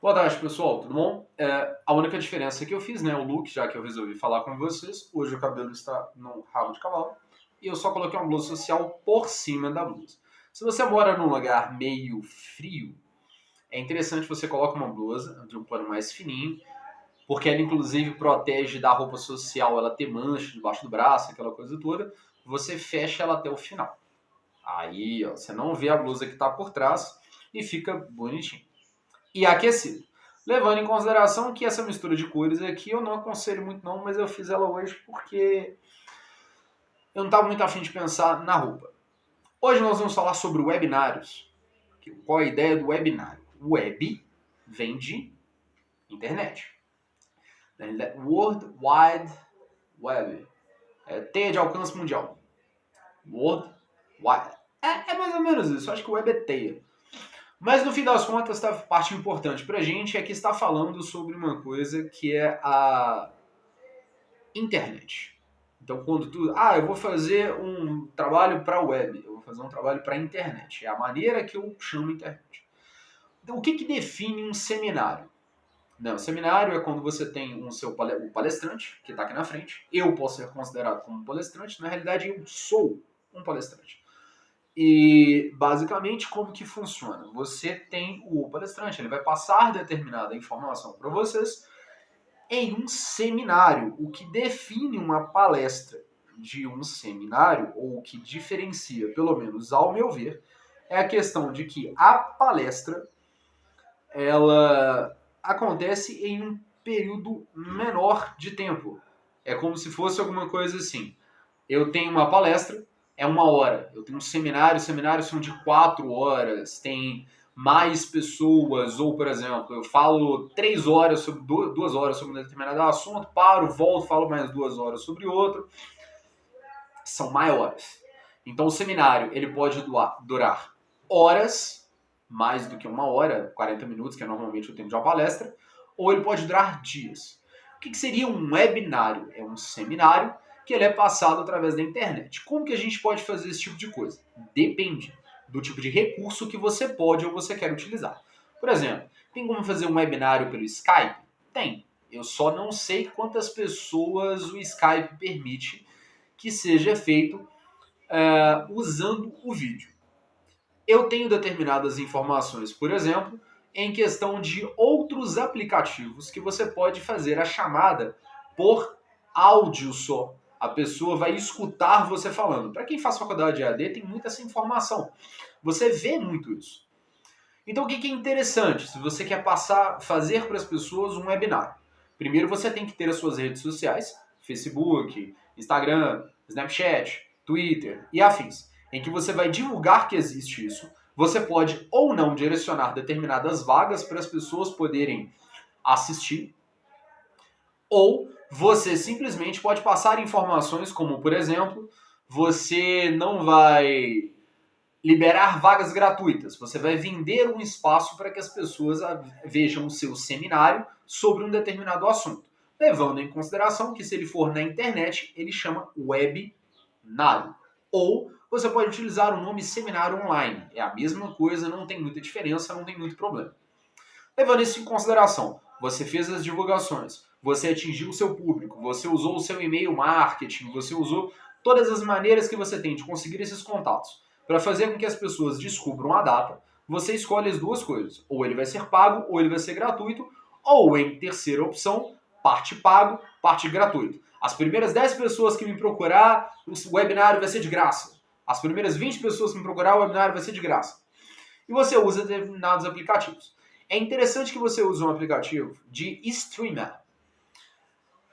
Boa tarde, pessoal, tudo bom? A única diferença que eu fiz, né, o look, já que eu resolvi falar com vocês, hoje o cabelo está num rabo de cavalo, e eu só coloquei uma blusa social por cima da blusa. Se você mora num lugar meio frio, é interessante você colocar uma blusa de um pano mais fininho, porque ela inclusive protege da roupa social ela ter mancha debaixo do braço, aquela coisa toda, você fecha ela até o final. Aí, ó, você não vê a blusa que está por trás e fica bonitinho. E aquecido. Levando em consideração que essa mistura de cores aqui eu não aconselho muito não, mas eu fiz ela hoje porque eu não estava muito afim de pensar na roupa. Hoje nós vamos falar sobre webinários. Qual a ideia do webinário? Web vem de internet. World Wide Web. Teia de alcance mundial. World Wide. É mais ou menos isso. Eu acho que web é teia. Mas no fim das contas, a parte importante pra gente é que está falando sobre uma coisa que é a internet. Então, quando eu vou fazer um trabalho para web, eu vou fazer um trabalho para internet. É a maneira que eu chamo internet. Então, o que define um seminário? Não, seminário é quando você tem o palestrante, que está aqui na frente. Eu posso ser considerado como um palestrante. Na realidade, eu sou um palestrante. E, basicamente, como que funciona? Você tem o palestrante, ele vai passar determinada informação para vocês em um seminário. O que define uma palestra de um seminário, ou o que diferencia, pelo menos ao meu ver, é a questão de que a palestra ela acontece em um período menor de tempo. É como se fosse alguma coisa assim. Eu tenho uma palestra, é 1 hora. Eu tenho um seminário, seminários são de 4 horas, tem mais pessoas, ou por exemplo, eu falo 3 horas sobre 2 horas sobre um determinado assunto, paro, volto, falo mais 2 horas sobre outro. São maiores. Então o seminário ele pode durar horas, mais do que 1 hora, 40 minutos, que é normalmente o tempo de uma palestra, ou ele pode durar dias. O que seria um webinário? É um seminário que ele é passado através da internet. Como que a gente pode fazer esse tipo de coisa? Depende do tipo de recurso que você pode ou você quer utilizar. Por exemplo, tem como fazer um webinário pelo Skype? Tem. Eu só não sei quantas pessoas o Skype permite que seja feito usando o vídeo. Eu tenho determinadas informações, por exemplo, em questão de outros aplicativos que você pode fazer a chamada por áudio só. A pessoa vai escutar você falando. Para quem faz faculdade de AD, tem muita essa informação. Você vê muito isso. Então, o que é interessante? Se você quer fazer para as pessoas um webinar. Primeiro, você tem que ter as suas redes sociais, Facebook, Instagram, Snapchat, Twitter e afins, em que você vai divulgar que existe isso. Você pode ou não direcionar determinadas vagas para as pessoas poderem assistir, ou você simplesmente pode passar informações como, por exemplo, você não vai liberar vagas gratuitas. Você vai vender um espaço para que as pessoas vejam o seu seminário sobre um determinado assunto. Levando em consideração que se ele for na internet, ele chama webinário. Ou você pode utilizar o nome seminário online. É a mesma coisa, não tem muita diferença, não tem muito problema. Levando isso em consideração, você fez as divulgações, você atingiu o seu público, você usou o seu e-mail marketing, você usou todas as maneiras que você tem de conseguir esses contatos para fazer com que as pessoas descubram a data, você escolhe as duas coisas. Ou ele vai ser pago, ou ele vai ser gratuito, ou em terceira opção, parte pago, parte gratuito. As primeiras 10 pessoas que me procurar, o webinário vai ser de graça. As primeiras 20 pessoas que me procurar, o webinário vai ser de graça. E você usa determinados aplicativos. É interessante que você use um aplicativo de streamer.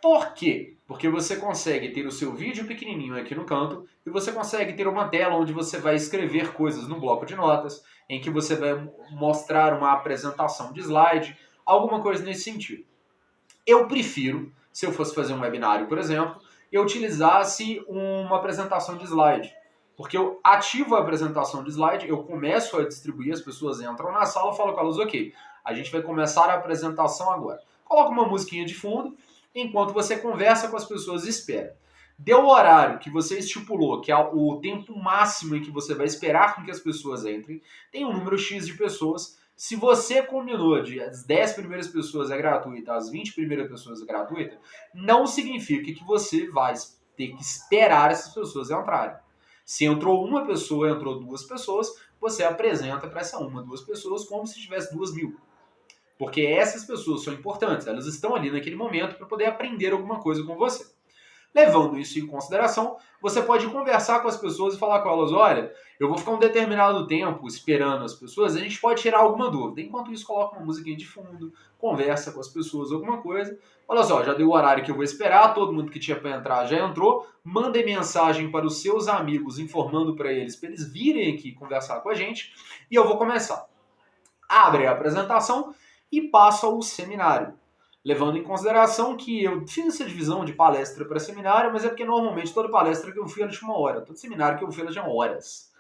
Por quê? Porque você consegue ter o seu vídeo pequenininho aqui no canto e você consegue ter uma tela onde você vai escrever coisas no bloco de notas, em que você vai mostrar uma apresentação de slide, alguma coisa nesse sentido. Eu prefiro, se eu fosse fazer um webinário, por exemplo, eu utilizasse uma apresentação de slide. Porque eu ativo a apresentação de slide, eu começo a distribuir, as pessoas entram na sala, eu falo com elas, ok, a gente vai começar a apresentação agora. Coloca uma musiquinha de fundo, enquanto você conversa com as pessoas e espera. Deu o horário que você estipulou, que é o tempo máximo em que você vai esperar com que as pessoas entrem, tem um número X de pessoas, Se você combinou de as 10 primeiras pessoas é gratuita, as 20 primeiras pessoas é gratuita, não significa que você vai ter que esperar essas pessoas entrarem. Se entrou uma pessoa, entrou duas pessoas, você apresenta para essa uma, duas pessoas como se tivesse 2.000. Porque essas pessoas são importantes, elas estão ali naquele momento para poder aprender alguma coisa com você. Levando isso em consideração, você pode conversar com as pessoas e falar com elas, olha, eu vou ficar um determinado tempo esperando as pessoas, a gente pode tirar alguma dúvida. Enquanto isso, coloca uma musiquinha de fundo, conversa com as pessoas alguma coisa. Olha só, já deu o horário que eu vou esperar, todo mundo que tinha para entrar já entrou. Mandem mensagem para os seus amigos informando para eles virem aqui conversar com a gente e eu vou começar. Abre a apresentação e passa o seminário. Levando em consideração que eu fiz essa divisão de palestra para seminário, mas é porque normalmente toda palestra que eu fui ela tinha 1 hora, todo seminário que eu fui ela tinha horas.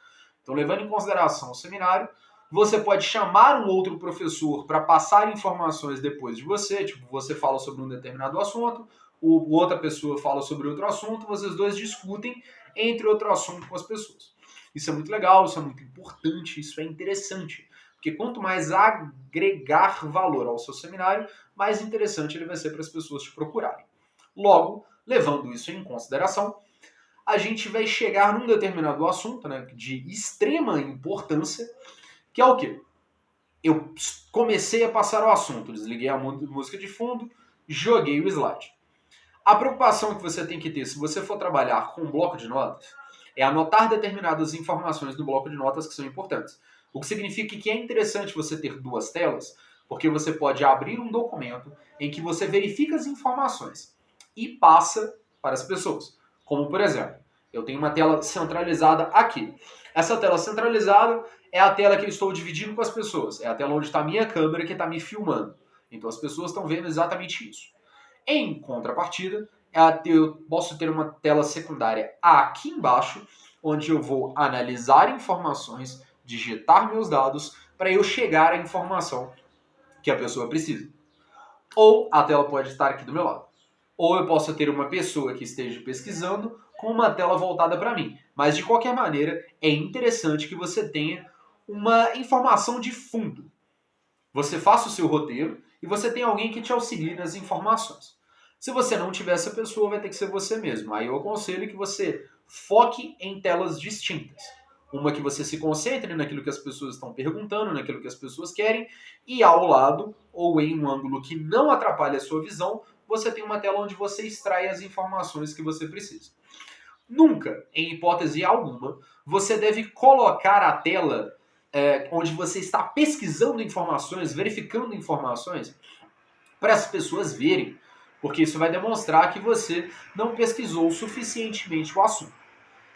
Então, levando em consideração o seminário, você pode chamar um outro professor para passar informações depois de você, tipo, você fala sobre um determinado assunto, outra pessoa fala sobre outro assunto, vocês dois discutem entre outro assunto com as pessoas. Isso é muito legal, isso é muito importante, isso é interessante. Porque quanto mais agregar valor ao seu seminário, mais interessante ele vai ser para as pessoas te procurarem. Logo, levando isso em consideração, a gente vai chegar num determinado assunto, né, de extrema importância, que é o quê? Eu comecei a passar o assunto, desliguei a música de fundo, joguei o slide. A preocupação que você tem que ter se você for trabalhar com um bloco de notas é anotar determinadas informações do bloco de notas que são importantes. O que significa que é interessante você ter 2 telas, porque você pode abrir um documento em que você verifica as informações e passa para as pessoas. Como, por exemplo, eu tenho uma tela centralizada aqui. Essa tela centralizada é a tela que eu estou dividindo com as pessoas. É a tela onde está a minha câmera que está me filmando. Então as pessoas estão vendo exatamente isso. Em contrapartida, eu posso ter uma tela secundária aqui embaixo, onde eu vou analisar informações, digitar meus dados, para eu chegar à informação que a pessoa precisa. Ou a tela pode estar aqui do meu lado. Ou eu posso ter uma pessoa que esteja pesquisando com uma tela voltada para mim. Mas, de qualquer maneira, é interessante que você tenha uma informação de fundo. Você faça o seu roteiro e você tem alguém que te auxilie nas informações. Se você não tiver essa pessoa, vai ter que ser você mesmo. Aí eu aconselho que você foque em telas distintas. Uma que você se concentre naquilo que as pessoas estão perguntando, naquilo que as pessoas querem, e ao lado, ou em um ângulo que não atrapalhe a sua visão, você tem uma tela onde você extrai as informações que você precisa. Nunca, em hipótese alguma, você deve colocar a tela onde você está pesquisando informações, verificando informações, para as pessoas verem, porque isso vai demonstrar que você não pesquisou suficientemente o assunto.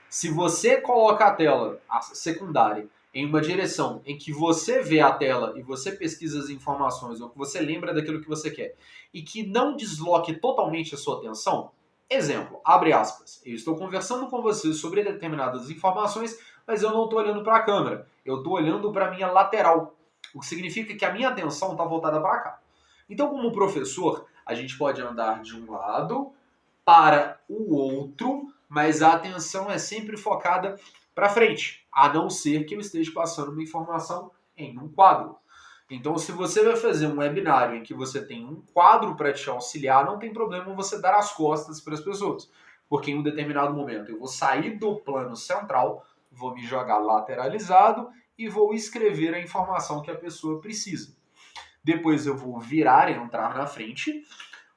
Se você coloca a tela a secundária em uma direção em que você vê a tela e você pesquisa as informações, ou que você lembra daquilo que você quer, e que não desloque totalmente a sua atenção, exemplo, abre aspas, eu estou conversando com você sobre determinadas informações, mas eu não estou olhando para a câmera, eu estou olhando para a minha lateral, o que significa que a minha atenção está voltada para cá. Então, como professor, a gente pode andar de um lado para o outro, mas a atenção é sempre focada para frente, a não ser que eu esteja passando uma informação em um quadro. Então, se você vai fazer um webinário em que você tem um quadro para te auxiliar, não tem problema você dar as costas para as pessoas, porque em um determinado momento eu vou sair do plano central, vou me jogar lateralizado e vou escrever a informação que a pessoa precisa. Depois eu vou virar e entrar na frente,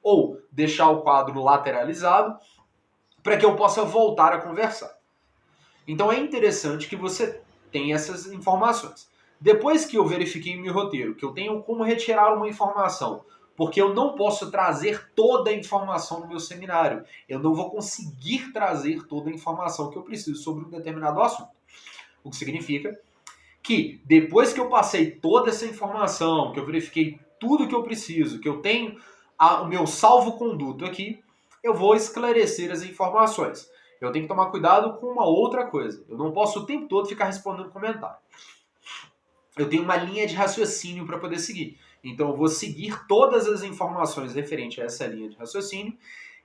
ou deixar o quadro lateralizado, para que eu possa voltar a conversar. Então é interessante que você tenha essas informações. Depois que eu verifiquei meu roteiro, que eu tenho como retirar uma informação, porque eu não posso trazer toda a informação no meu seminário, eu não vou conseguir trazer toda a informação que eu preciso sobre um determinado assunto. O que significa que depois que eu passei toda essa informação, que eu verifiquei tudo que eu preciso, que eu tenho o meu salvo-conduto aqui, eu vou esclarecer as informações. Eu tenho que tomar cuidado com uma outra coisa. Eu não posso o tempo todo ficar respondendo comentário. Eu tenho uma linha de raciocínio para poder seguir. Então eu vou seguir todas as informações referentes a essa linha de raciocínio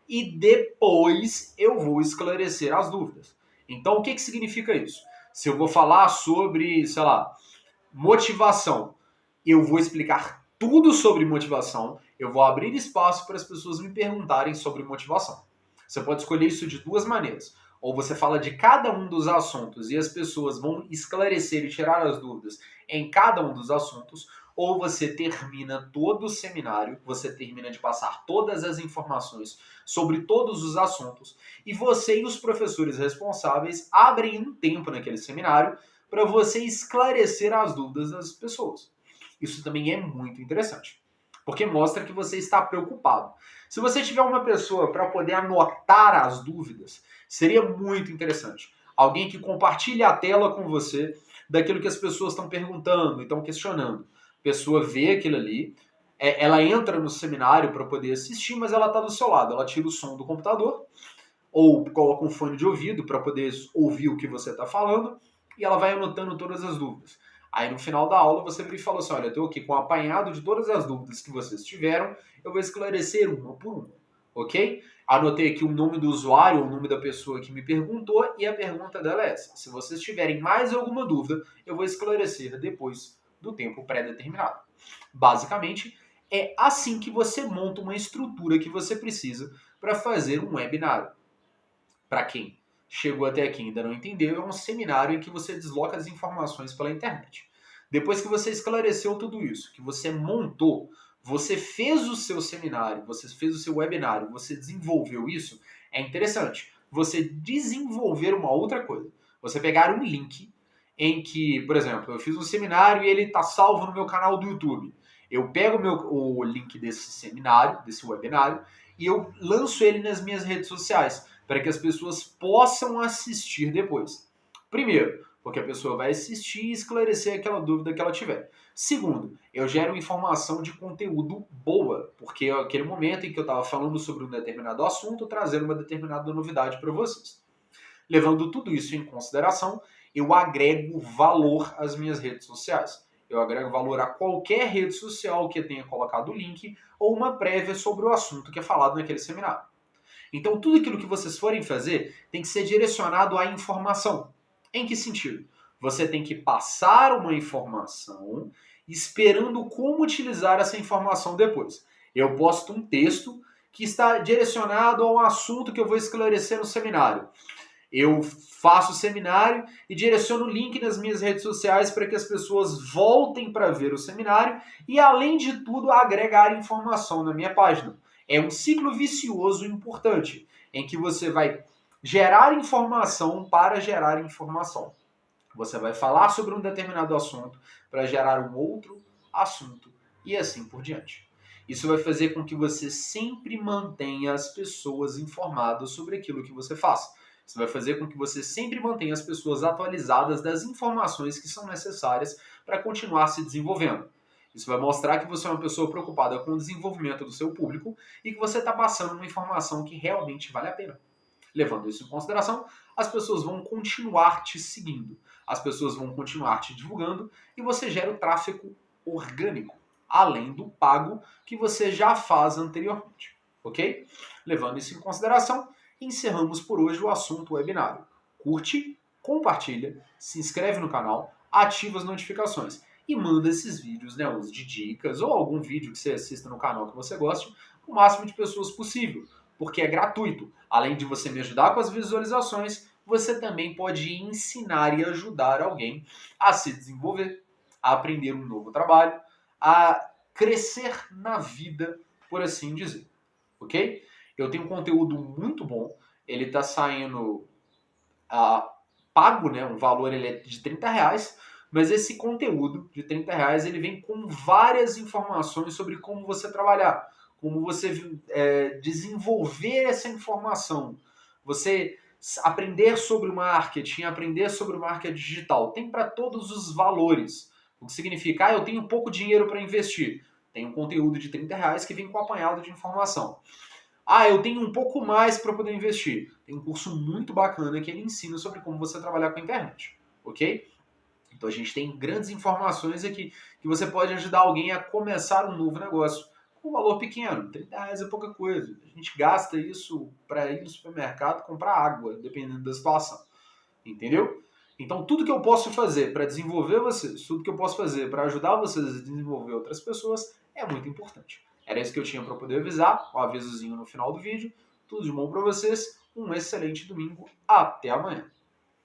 e depois eu vou esclarecer as dúvidas. Então o que significa isso? Se eu vou falar sobre, sei lá, motivação, eu vou explicar tudo sobre motivação, eu vou abrir espaço para as pessoas me perguntarem sobre motivação. Você pode escolher isso de duas maneiras. Ou você fala de cada um dos assuntos e as pessoas vão esclarecer e tirar as dúvidas em cada um dos assuntos, ou você termina todo o seminário, você termina de passar todas as informações sobre todos os assuntos, e você e os professores responsáveis abrem um tempo naquele seminário para você esclarecer as dúvidas das pessoas. Isso também é muito interessante, porque mostra que você está preocupado. Se você tiver uma pessoa para poder anotar as dúvidas, seria muito interessante. Alguém que compartilhe a tela com você daquilo que as pessoas estão perguntando, estão questionando. A pessoa vê aquilo ali, ela entra no seminário para poder assistir, mas ela está do seu lado. Ela tira o som do computador ou coloca um fone de ouvido para poder ouvir o que você está falando e ela vai anotando todas as dúvidas. Aí no final da aula você vira e fala assim, olha, eu estou aqui com um apanhado de todas as dúvidas que vocês tiveram, eu vou esclarecer uma por uma, ok? Anotei aqui o nome do usuário, o nome da pessoa que me perguntou e a pergunta dela é essa. Se vocês tiverem mais alguma dúvida, eu vou esclarecer depois do tempo pré-determinado. Basicamente, é assim que você monta uma estrutura que você precisa para fazer um webinário. Para quem chegou até aqui e ainda não entendeu, é um seminário em que você desloca as informações pela internet. Depois que você esclareceu tudo isso, que você montou, você fez o seu seminário, você fez o seu webinário, você desenvolveu isso, é interessante. Você desenvolver uma outra coisa. Você pegar um link em que, por exemplo, eu fiz um seminário e ele está salvo no meu canal do YouTube. Eu pego o link desse seminário, desse webinário, e eu lanço ele nas minhas redes sociais para que as pessoas possam assistir depois. Primeiro, porque a pessoa vai assistir e esclarecer aquela dúvida que ela tiver. Segundo, eu gero informação de conteúdo boa, porque é aquele momento em que eu estava falando sobre um determinado assunto, trazendo uma determinada novidade para vocês. Levando tudo isso em consideração, eu agrego valor às minhas redes sociais. Eu agrego valor a qualquer rede social que tenha colocado o link ou uma prévia sobre o assunto que é falado naquele seminário. Então, tudo aquilo que vocês forem fazer tem que ser direcionado à informação. Em que sentido? Você tem que passar uma informação esperando como utilizar essa informação depois. Eu posto um texto que está direcionado ao assunto que eu vou esclarecer no seminário. Eu faço o seminário e direciono o link nas minhas redes sociais para que as pessoas voltem para ver o seminário e, além de tudo, agregar informação na minha página. É um ciclo vicioso importante, em que você vai gerar informação para gerar informação. Você vai falar sobre um determinado assunto para gerar um outro assunto e assim por diante. Isso vai fazer com que você sempre mantenha as pessoas informadas sobre aquilo que você faz. Isso vai fazer com que você sempre mantenha as pessoas atualizadas das informações que são necessárias para continuar se desenvolvendo. Isso vai mostrar que você é uma pessoa preocupada com o desenvolvimento do seu público e que você está passando uma informação que realmente vale a pena. Levando isso em consideração, as pessoas vão continuar te seguindo, as pessoas vão continuar te divulgando e você gera o tráfego orgânico, além do pago que você já faz anteriormente, ok? Levando isso em consideração, encerramos por hoje o assunto webinário. Curte, compartilha, se inscreve no canal, ativa as notificações e manda esses vídeos, né, os de dicas ou algum vídeo que você assista no canal que você goste, o máximo de pessoas possível, porque é gratuito. Além de você me ajudar com as visualizações, você também pode ensinar e ajudar alguém a se desenvolver, a aprender um novo trabalho, a crescer na vida, por assim dizer, ok? Eu tenho um conteúdo muito bom, ele está saindo pago, né? Um valor ele é de R$ 30, mas esse conteúdo de R$ 30 ele vem com várias informações sobre como você trabalhar, como você desenvolver essa informação, você aprender sobre o marketing, aprender sobre o marketing digital. Tem para todos os valores. O que significa, eu tenho pouco dinheiro para investir. Tem um conteúdo de R$ 30 que vem com apanhado de informação. Eu tenho um pouco mais para poder investir. Tem um curso muito bacana que ele ensina sobre como você trabalhar com a internet, ok? Então a gente tem grandes informações aqui que você pode ajudar alguém a começar um novo negócio com um valor pequeno. R$ 30 é pouca coisa. A gente gasta isso para ir no supermercado comprar água, dependendo da situação. Entendeu? Então, tudo que eu posso fazer para desenvolver vocês, tudo que eu posso fazer para ajudar vocês a desenvolver outras pessoas é muito importante. Era isso que eu tinha para poder avisar, um avisozinho no final do vídeo. Tudo de bom para vocês, um excelente domingo, até amanhã.